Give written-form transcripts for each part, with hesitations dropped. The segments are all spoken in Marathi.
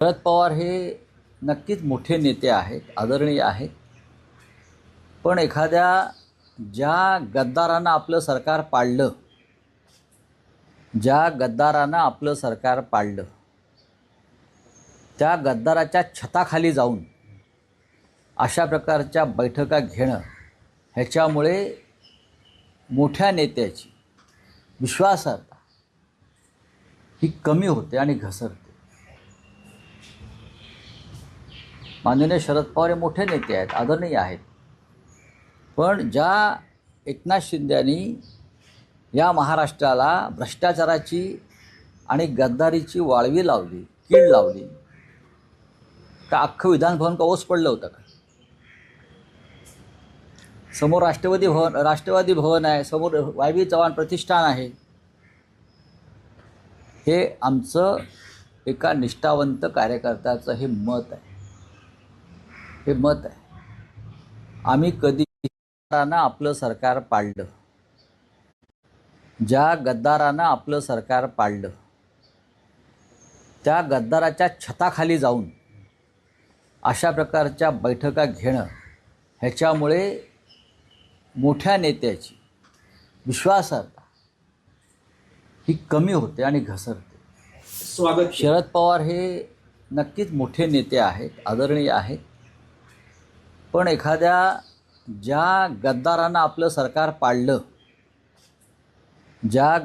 शरद पवार हे नक्कीच मोठे नेते आहेत, आदरणीय आहेत. पण एखाद्या ज्या गद्दारानं आपलं सरकार पाडलं, त्या गद्दाराच्या छताखाली जाऊन अशा प्रकारच्या बैठका घेणं, ह्याच्यामुळे मोठ्या नेत्याची विश्वासार्हता ही कमी होते आणि घसरते. माननीय शरद पवार हे मोठे नेते आहेत, आदरणीय आहेत. पण ज्या एकनाथ शिंदेंनी या महाराष्ट्राला भ्रष्टाचाराची आणि गद्दारीची वाळवी लावली, कीड लावली, का अख्खं विधानभवन का ओस पडलं होतं का? समोर राष्ट्रवादी भवन आहे, समोर वाय.बी. चव्हाण प्रतिष्ठान आहे. हे आमचं एका निष्ठावंत कार्यकर्त्याचं हे मत आहे. आम्ही कधी आपलं सरकार पाडलं, ज्या गद्दारानं आपलं सरकार पाडलं, त्या गद्दाराच्या छताखाली जाऊन अशा प्रकारच्या बैठका घेणं, ह्याच्यामुळे मोठ्या नेत्याची विश्वासार्हता ही कमी होते आणि घसरते. स्वागत. शरद पवार हे नक्कीच मोठे नेते आहेत, आदरणीय आहेत. पण एखाद्या ज्या गद्दारानं आपलं सरकार पाडलं, त्या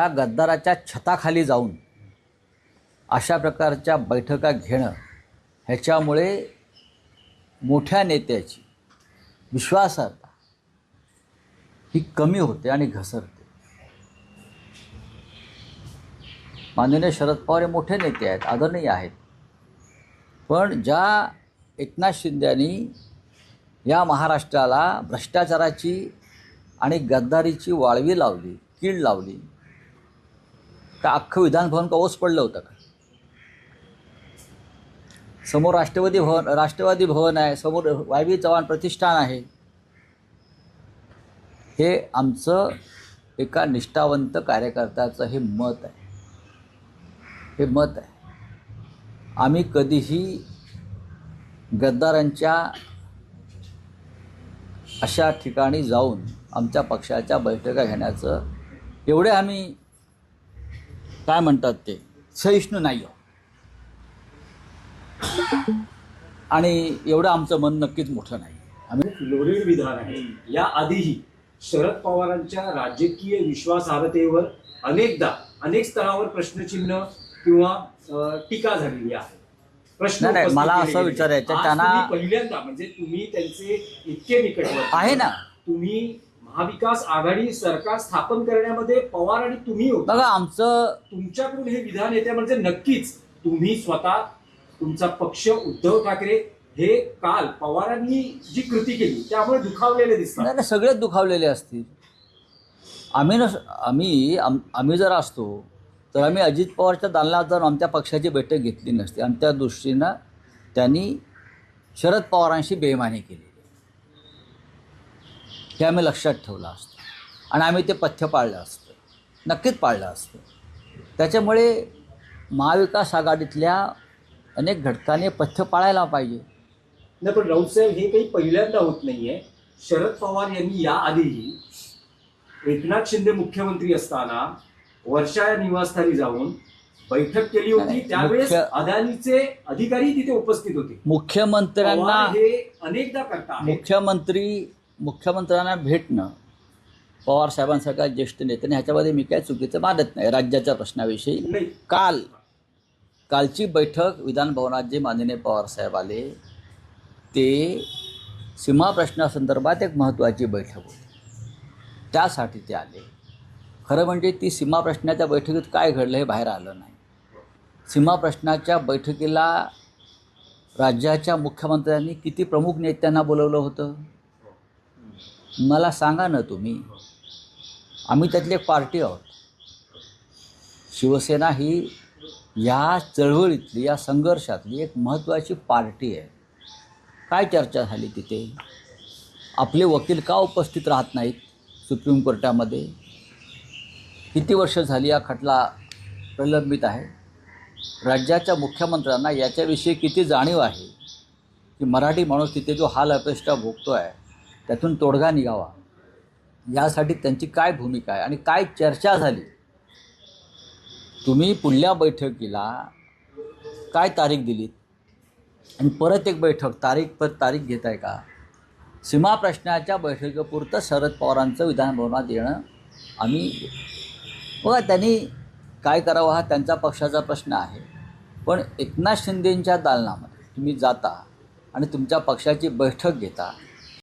गद्दाराच्या छताखाली जाऊन अशा प्रकारच्या बैठका घेणं, ह्याच्यामुळे मोठ्या नेत्याची विश्वासार्हता ही कमी होते आणि घसरते. माननीय शरद पवार हे मोठे नेते आहेत, आदरणीय आहेत. पण ज्या एकनाथ शिंदेंनी या महाराष्ट्राला भ्रष्टाचाराची आणि गद्दारीची वाळवी लावली, कीड लावली, का अख्खं विधानभवन का ओस पडलं होतं का? समोर राष्ट्रवादी भवन आहे, समोर वाय.बी. चव्हाण प्रतिष्ठान आहे. हे आमचं एका निष्ठावंत कार्यकर्त्याचं हे मत आहे. आम्ही कधीही गद्दारांच्या अशा ठिकाणी जाऊन आमच्या पक्षाच्या बैठका घेण्याचं एवढे आम्ही काय म्हणतात ते सहिष्णू नाही आहोत. आणि एवढं आमचं मन नक्कीच मोठं नाही. आम्ही लोरीड विधान आहे. या आधीही शरद पवारांच्या राजकीय विश्वासार्हतेवर अनेक स्तरावर प्रश्नचिन्ह किंवा टीका झालेली आहे. नाही, मला असं विचारायचं, त्यांना पहिल्यांदा म्हणजे तुम्ही त्यांचे इतके निकटवर्ती आहे ना, तुम्ही महाविकास आघाडी सरकार स्थापन करण्यामध्ये पवार आणि तुम्ही होता. बघा, आमचं तुमच्याकडून हे विधान येते म्हणजे नक्कीच तुम्ही स्वतः, तुमचा पक्ष, उद्धव ठाकरे हे काल पवारांनी जी कृती केली त्यामुळे दुखावलेले दिसतात. नाही, सगळेच दुखावलेले असतील. आम्ही जर असतो तर आम्ही अजित पवारच्या दालनात जाऊन आमच्या पक्षाची बैठक घेतली नसती. आणि त्या दृष्टीनं त्यांनी शरद पवारांशी बेईमानी केली, हे आम्ही लक्षात ठेवलं असतं आणि आम्ही ते पथ्य पाळलं असतं, नक्कीच पाळलं असतं. त्याच्यामुळे महाविकास आघाडीतल्या अनेक घटकांनी पथ्य पाळायला पाहिजे. नाही, पण राऊतसाहेब हे काही पहिल्यांदा होत नाहीये. शरद पवार यांनी याआधीही एकनाथ शिंदे मुख्यमंत्री असताना वर्षा या निवासस्थानी जाऊन बैठक केली होती. त्यावेळेस अदानीचे अधिकारी तिथे उपस्थित होते. मुख्यमंत्र्यांना हे अनेकदा करतात. मुख्यमंत्र्यांना भेटणं पवार साहेबांसारख्या ज्येष्ठ नेत्याने, ह्याच्यामध्ये मी काय चुकीचं मानत नाही. राज्याच्या प्रश्नाविषयी कालची बैठक विधानभवनात जे माननीय पवार साहेब आले, ते सीमा प्रश्नासंदर्भात एक महत्त्वाची बैठक होती, त्यासाठी ते आले. खरं म्हणजे ती सीमा प्रश्नाच्या बैठकीत काय घडलं हे बाहेर आलं नाही. सीमा प्रश्नाच्या बैठकीला राज्याच्या मुख्यमंत्र्यांनी किती प्रमुख नेत्यांना बोलवलं होतं मला सांगा ना तुम्ही. आम्ही त्यातली एक पार्टी आहोत. शिवसेना ही या चळवळीतली, या संघर्षातली एक महत्त्वाची पार्टी आहे. काय चर्चा झाली तिथे? आपले वकील का उपस्थित राहत नाहीत सुप्रीम कोर्टामध्ये? किती वर्ष झाली हा खटला प्रलंबित आहे. राज्याच्या मुख्यमंत्र्यांना याच्याविषयी किती जाणीव आहे की मराठी माणूस तिथे जो हाल अपेष्टा भोगतो आहे त्यातून तोडगा निघावा, यासाठी त्यांची काय भूमिका आहे आणि काय चर्चा झाली. तुम्ही पुढल्या बैठकीला काय तारीख दिलीत आणि परत एक बैठक तारीख घेत आहे का? सीमा प्रश्नाच्या बैठकीपुरतं शरद पवारांचं विधानभवनात येणं आम्ही बघा, त्यांनी काय करावं हा त्यांचा पक्षाचा प्रश्न आहे. पण एकनाथ शिंदेंच्या दालनामध्ये तुम्ही जाता आणि तुमच्या पक्षाची बैठक घेता,